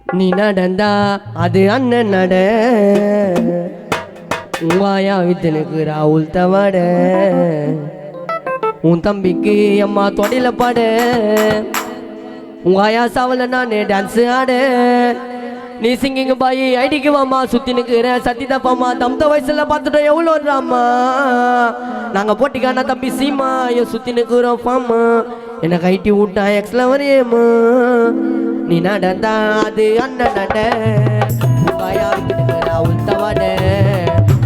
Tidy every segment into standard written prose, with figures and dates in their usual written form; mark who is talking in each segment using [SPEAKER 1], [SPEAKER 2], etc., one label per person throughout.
[SPEAKER 1] நீ நடந்தா அது அண்ணன் நட உங்காயா வித்தனுக்கு ராகுல் தவட உன் தம்பிக்கு அம்மா தொடையில பாட உங்காயா சாவல நானே டான்ஸ் ஆட நீ சிங்கிங்க பாய் ஐடிக்கு வாமா சுத்தி நிற்கிற சத்தி தப்பாமா தம்த வயசுல பார்த்துட்டோம் எவ்வளோ ராமா நாங்க போட்டிக்கான தம்பி சீமா என் சுத்தி நிற்கிறோம் ஃபாமா என்னை கைட்டி விட்டா எக்ஸ்ல வரையேம்மா நீ நடந்தா அது அண்ணன் நட உங்காயா ராகுல் தவாட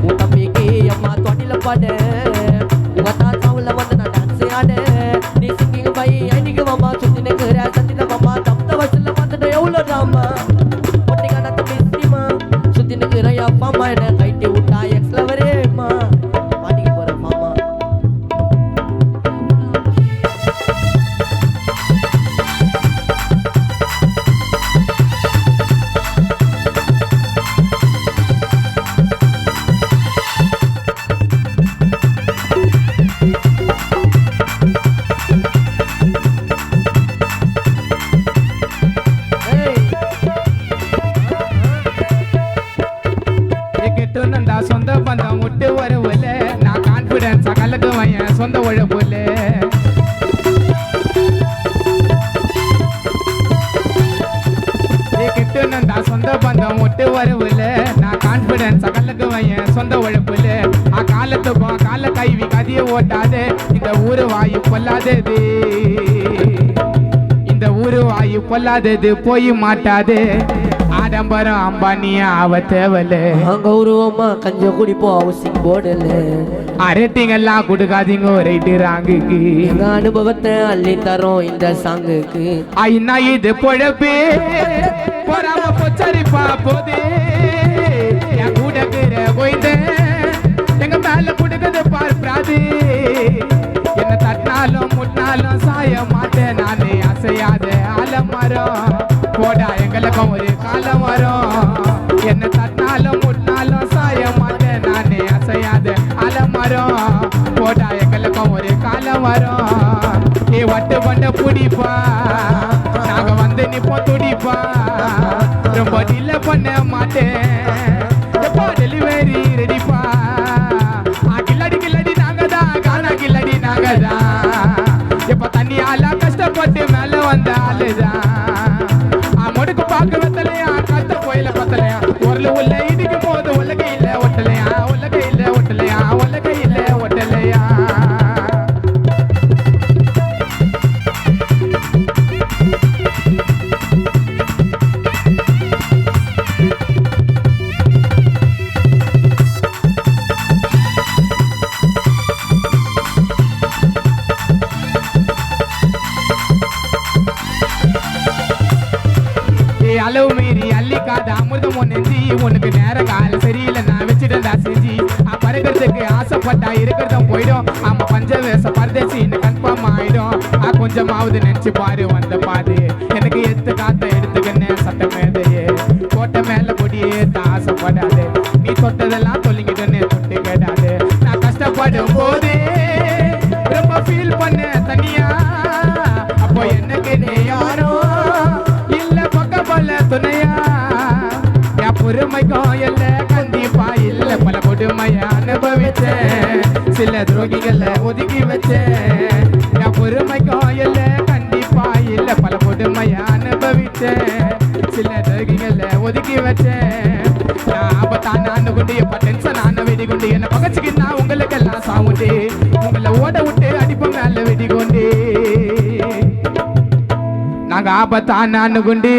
[SPEAKER 1] உன் தம்பிக்கு அம்மா தொட்டில பாட உங்க தாத்தாவில் வந்து நான் டான்ஸ் ஆட நீ சிங்கிங்க பாய் ஐடிக்கு வாமா சுத்தி நிற்கிற சத்தி தப்பாமா தம்த வயசுல பார்த்துட்டோம் எவ்வளோ ராமா மாமா என்ன கைட்டி விட்டா எக்ஸ்ல வரேம்மா மாட்டிக்க போற மாமா
[SPEAKER 2] சொந்த பந்தம் விட்டு வரவுல நான் கான்பிடன்ஸ் கலக்கு வையன் சொந்த உழப்புல கிட்டுனண்டா சொந்த பந்தம் விட்டு வரவுல நான் கான்பிடன்ஸ் கலக்கு வையன் சொந்த உழப்புல காலத்துக்கும் கால கைவி கதிய ஓட்டாதே இந்த ஊரு வாயு பொல்லாதது இந்த ஊரு வாயு பொல்லாதது போய் மாட்டாதே ஆடம்பரம் அம்பானியா அவ தேவல
[SPEAKER 1] கௌரவமா கஞ்ச குடிப்போம் அவசியம் போடல
[SPEAKER 2] அரேட்டிங் எல்லாம் கொடுக்காதீங்க ரைட்டு ராங்குக்கு
[SPEAKER 1] எங்க அனுபவத்தை அள்ளி தரோம் இந்த சாங்குக்கு
[SPEAKER 2] ஐயா இது பொழப்பே போறாம பொச்சரிப்பா போதே என் கூடக்கிற போய்த எங்க மேல கொடுக்குது பார்ப்பராது என்ன தட்டினாலும் முட்டினாலும் சாய மாட்டேன் நானே அசையாத ஆலமரம் போடா எங்களுக்கும் ஒரு காலம் வரும் என்ன தட்டினாலும் முட்டினாலும் சாய மாட்டேன் நானே அசையாத ஆலமரம் போடா எங்களுக்கும் ஒரு காலம் வரும் ஏ வட்டு பண்ண பிடிப்பா நாங்க வந்து நிப்போம் துடிப்பா ரொம்ப டில்ல பண்ண மாட்டேன் எப்பா டெலிவரி ரெடிப்பா கில்லடி கில்லடி நாங்க தான் காணா கில்லடி நாங்க தான் எப்ப தண்ணியால கஷ்டப்பட்டு மேல வந்த ஆளுதான் முடுக்கு பார்க்க வெத்தலையா கத்த கோயில பத்தலையா ஒரு உள்ள இடிக்கு போது உலக இல்ல ஒட்டலையா உலக இல்ல ஒட்டலையா உலக இல்ல ஒட்டலையா அளவு மீறி அள்ளிக்காத அமிர்தம் ஒன்று உனக்கு நேர கால சரியில்லை நான் வச்சுட்டா செஞ்சு பறக்கிறதுக்கு ஆசைப்பட்டா இருக்கிறதும் போயிடும் ஆமா பஞ்சவேச பரதேசின்னு கன்ஃபார்ம் ஆயிடும் கொஞ்சமாவது நினைச்சு பாரு வந்த பாது எனக்கு எத்து காத்த எடுத்துக்கன்னு சட்டமேதையே கோட்டை மேல கொடியே ஆசைப்படாது நீ தொட்டதெல்லாம் சொல்லிக்கிட்டேன்னு தொட்டு கேட்டாது நான் கஷ்டப்படும் போதே ரொம்ப ஃபீல் பண்ண தனியா அப்போ எனக்கு நீ யாரோ துணையா என் பொறுமைக்கும் இல்ல கண்டிப்பா இல்ல பல கொடுமைய அனுபவிச்சேன் சில துரோகிகளை ஒதுக்கி வச்சேன் என் பொறுமைக்கும் இல்ல கண்டிப்பா இல்ல பல கொடுமைய அனுபவிச்சேன் சில துரோகிகளை ஒதுக்கி வச்சேன் ஆபத்தான அணுகுண்டு எப்ப டென்ஷன் ஆன வெடிகுண்டு என்ன பகச்சுக்கின்னா உங்களுக்கு எல்லாம் சாவுண்டு உங்களை ஓட விட்டு அடிப்போம் மேல வெடிகுண்டு நாங்க ஆபத்தான அணுகுண்டு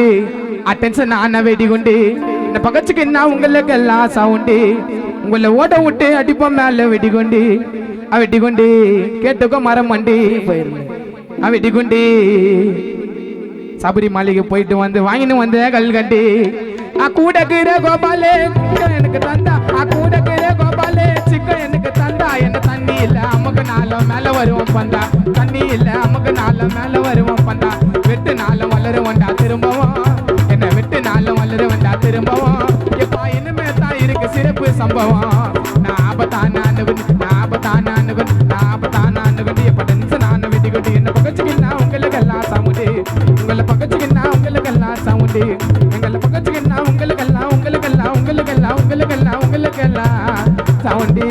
[SPEAKER 2] அட்டென்ஷன் ஆன வெடிகுண்டு இந்த பகச்சுக்கின்னா உங்களுக்கு எல்லாம் சவுண்டு உங்களை ஓட விட்டு அடிப்போம் மேல வெடிகுண்டு வெடிகுண்டு கேட்டுக்கோ மரம் மண்டி வெடிகுண்டு சபரி மாளிகை போயிட்டு வந்து வாங்கின்னு வந்த கல்கண்டி கூடக்கிற கோபாலே எனக்கு தந்தா கூடக்கிற கோபாலே சிக்கன் எனக்கு தந்தா என்ன தண்ணி இல்ல அமுக்கு நாளும் மேல வருவோம் பந்தா தண்ணி இல்ல அமுக்கு நாளும் மேல வருவோம் பந்தா வெட்டு நாளும் வளருவோண்டா திரும்பவும் என்ன வெட்டு நாளும் வளருவோண்டா திரும்பவும் எப்பா இனிமே தான் இருக்கு சிறப்பு சம்பவம் நான் ஆபத்தான எப்ப டென்ஷன் ஆன வெடிகுண்டு என்ன பகச்சுக்கின்னா உங்களுக்கு எல்லாம் சவுண்டு உங்களை பகச்சுக்கின்னா உங்களுக்கு எல்லாம் சவுண்டு உங்களை பக்கத்துக்கு உங்களுக்கெல்லாம் உங்களுக்கெல்லாம் உங்களுக்கெல்லாம் உங்களுக்கெல்லாம் உங்களுக்கெல்லாம் உங்களுக்கெல்லாம் சவுண்டு